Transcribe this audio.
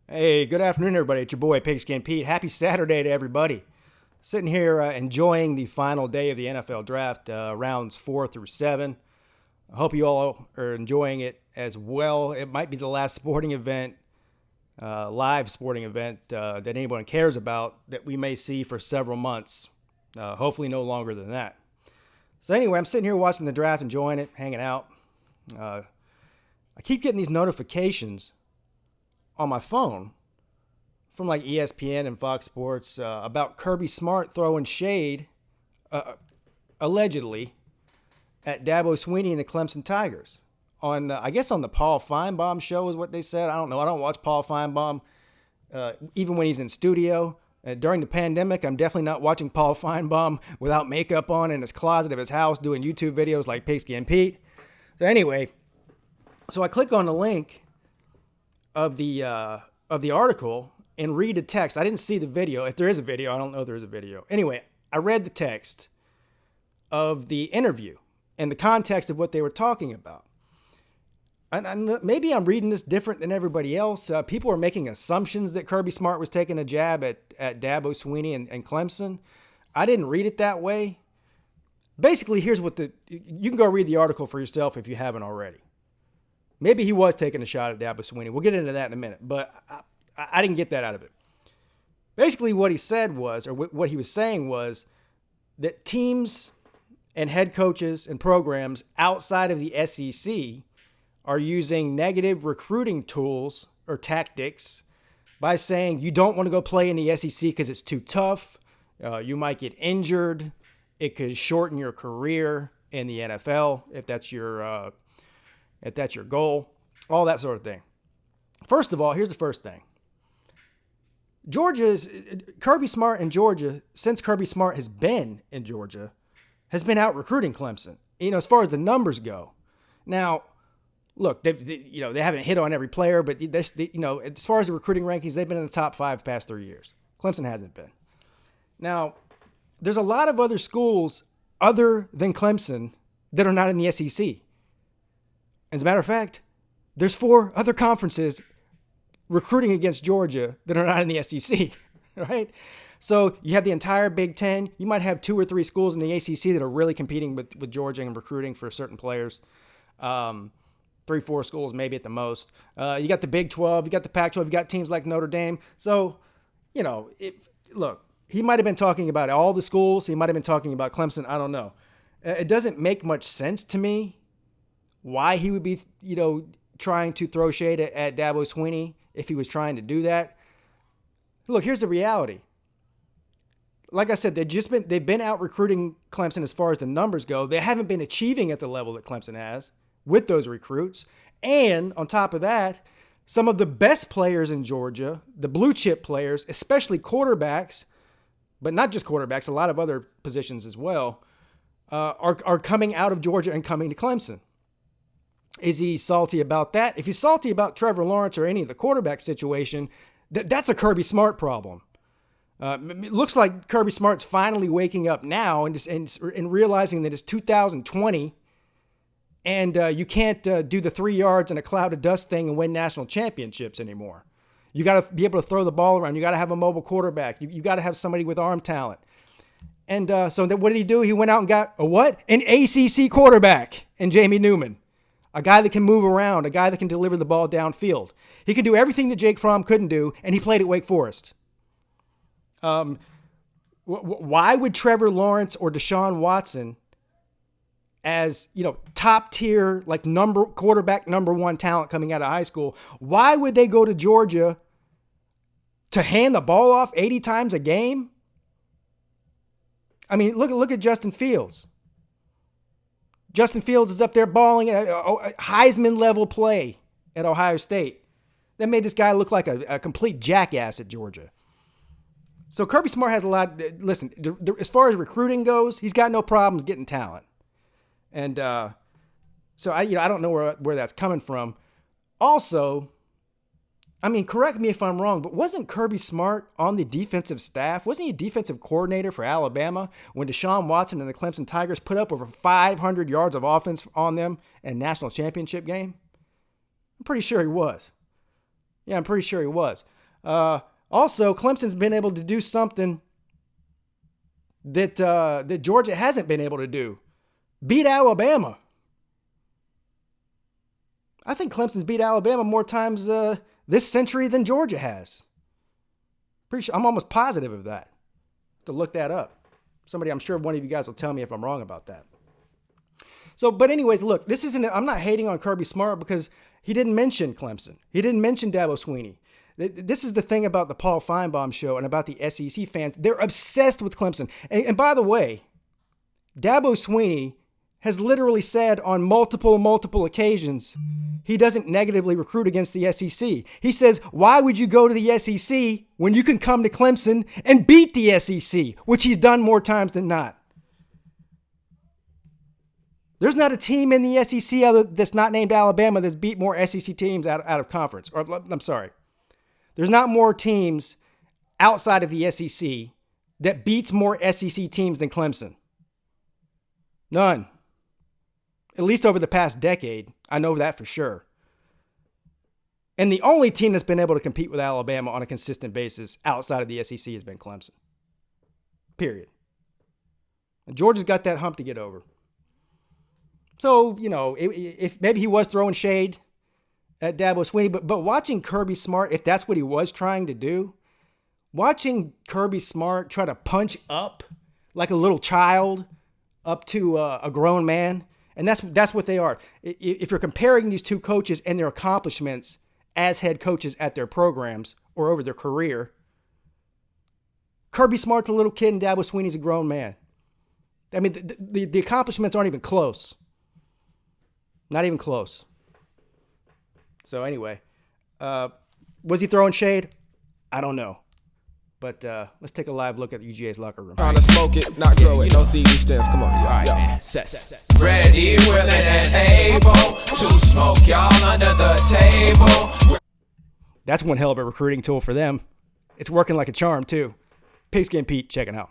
Hey, good afternoon, everybody. It's your boy, Pigskin Pete. Happy Saturday to everybody. Sitting here enjoying the final day of the NFL draft, rounds 4 through 7. I hope you all are enjoying it as well. It might be the last sporting event, live sporting event that anyone cares about that we may see for several months. Hopefully no longer than that. So anyway, I'm sitting here watching the draft, enjoying it, hanging out. I keep getting these notifications on my phone from like ESPN and Fox Sports about Kirby Smart throwing shade, allegedly, at Dabo Swinney and the Clemson Tigers. On I guess on the Paul Feinbaum show is what they said. I don't know. I don't watch Paul Feinbaum even when he's in studio. During the pandemic, I'm definitely not watching Paul Feinbaum without makeup on in his closet of his house doing YouTube videos like Pigskin Pete. So anyway, so I click on the link of the article and read the text. I didn't see the video. If there is a video, I don't know if there's a video. Anyway, I read the text of the interview and the context of what they were talking about. And maybe I'm reading this different than everybody else. People are making assumptions that Kirby Smart was taking a jab at Dabo Swinney and Clemson. I didn't read it that way. Basically, here's what you can go read the article for yourself if you haven't already. Maybe he was taking a shot at Dabo Swinney. We'll get into that in a minute, but I didn't get that out of it. Basically, what he said was, or what he was saying was, that teams and head coaches and programs outside of the SEC are using negative recruiting tools or tactics by saying you don't want to go play in the SEC because it's too tough. You might get injured. It could shorten your career in the NFL if that's your goal, all that sort of thing. First of all, here's the first thing. Kirby Smart in Georgia, since Kirby Smart has been in Georgia, has been out recruiting Clemson, as far as the numbers go. Now, look, they haven't hit on every player, but as far as the recruiting rankings, they've been in the top 5 the past 3 years. Clemson hasn't been. Now, there's a lot of other schools other than Clemson that are not in the SEC. As a matter of fact, there's 4 other conferences recruiting against Georgia that are not in the SEC, right? So you have the entire Big Ten. You might have 2 or 3 schools in the ACC that are really competing with Georgia and recruiting for certain players. 3, 4 schools maybe at the most. You got the Big 12. You got the Pac-12. You got teams like Notre Dame. So, look, he might have been talking about all the schools. He might have been talking about Clemson. I don't know. It doesn't make much sense to me why he would be, trying to throw shade at Dabo Swinney if he was trying to do that. Look, here's the reality. Like I said, they've been out recruiting Clemson as far as the numbers go. They haven't been achieving at the level that Clemson has with those recruits. And on top of that, some of the best players in Georgia, the blue chip players, especially quarterbacks, but not just quarterbacks, a lot of other positions as well, are coming out of Georgia and coming to Clemson. Is he salty about that? If he's salty about Trevor Lawrence or any of the quarterback situation, that's a Kirby Smart problem. It looks like Kirby Smart's finally waking up now and realizing that it's 2020 and you can't do the 3 yards and a cloud of dust thing and win national championships anymore. You got to be able to throw the ball around. You got to have a mobile quarterback. You got to have somebody with arm talent. And so what did he do? He went out and got an ACC quarterback in Jamie Newman. A guy that can move around, a guy that can deliver the ball downfield. He can do everything that Jake Fromm couldn't do, and he played at Wake Forest. Why would Trevor Lawrence or Deshaun Watson, as top tier, like quarterback number 1 talent coming out of high school, why would they go to Georgia to hand the ball off 80 times a game? I mean, look at Justin Fields. Justin Fields is up there balling at a Heisman-level play at Ohio State. That made this guy look like a complete jackass at Georgia. So Kirby Smart has a lot. Listen, as far as recruiting goes, he's got no problems getting talent. And so I don't know where that's coming from. Also, I mean, correct me if I'm wrong, but wasn't Kirby Smart on the defensive staff? Wasn't he a defensive coordinator for Alabama when Deshaun Watson and the Clemson Tigers put up over 500 yards of offense on them in a national championship game? I'm pretty sure he was. Yeah, I'm pretty sure he was. Also, Clemson's been able to do something that Georgia hasn't been able to do. Beat Alabama. I think Clemson's beat Alabama more times this century than Georgia has. Pretty sure, I'm almost positive of that. To look that up. I'm sure one of you guys will tell me if I'm wrong about that. So, but anyways, look, I'm not hating on Kirby Smart because he didn't mention Clemson. He didn't mention Dabo Swinney. This is the thing about the Paul Feinbaum show and about the SEC fans. They're obsessed with Clemson. And by the way, Dabo Swinney has literally said on multiple occasions he doesn't negatively recruit against the SEC. He says, why would you go to the SEC when you can come to Clemson and beat the SEC, which he's done more times than not? There's not a team in the SEC that's not named Alabama that's beat more SEC teams out of conference. Or I'm sorry. There's not more teams outside of the SEC that beats more SEC teams than Clemson. None. At least over the past decade. I know that for sure. And the only team that's been able to compete with Alabama on a consistent basis outside of the SEC has been Clemson. Period. And Georgia's got that hump to get over. So, if maybe he was throwing shade at Dabo Swinney, but watching Kirby Smart, if that's what he was trying to do, watching Kirby Smart try to punch up like a little child up to a grown man, and that's what they are. If you're comparing these two coaches and their accomplishments as head coaches at their programs or over their career, Kirby Smart's a little kid and Dabo Swinney's a grown man. I mean, the accomplishments aren't even close. Not even close. So anyway, was he throwing shade? I don't know. But let's take a live look at UGA's locker room. Trying to smoke it, not grow it. No CD stands. Come on, y'all. All right, man. Set. Ready, willing, and able to smoke y'all under the table. That's one hell of a recruiting tool for them. It's working like a charm, too. Pigskin Pete, checking out.